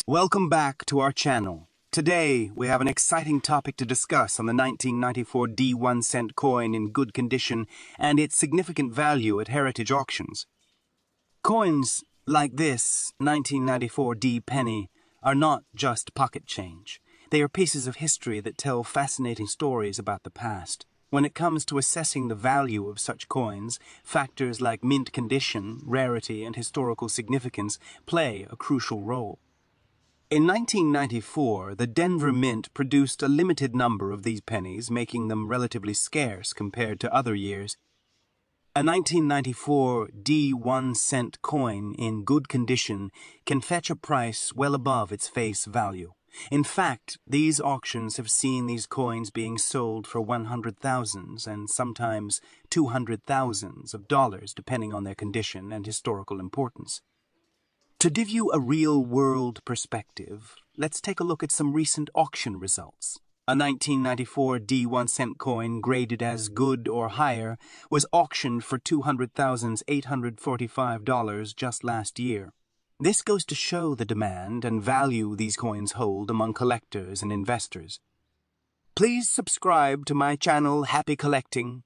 Welcome back to our channel. Today, we have an exciting topic to discuss on the 1994 D 1 cent coin in good condition and its significant value at heritage auctions. Coins like this 1994 D penny are not just pocket change. They are pieces of history that tell fascinating stories about the past. When it comes to assessing the value of such coins, factors like mint condition, rarity, and historical significance play a crucial role. In 1994, the Denver Mint produced a limited number of these pennies, making them relatively scarce compared to other years. A 1994 D 1 cent coin in good condition can fetch a price well above its face value. In fact, these auctions have seen these coins being sold for $100,000 and sometimes $200,000 of dollars, depending on their condition and historical importance. To give you a real-world perspective, let's take a look at some recent auction results. A 1994 D 1 cent coin graded as good or higher was auctioned for $200,845 just last year. This goes to show the demand and value these coins hold among collectors and investors. Please subscribe to my channel, Happy Collecting,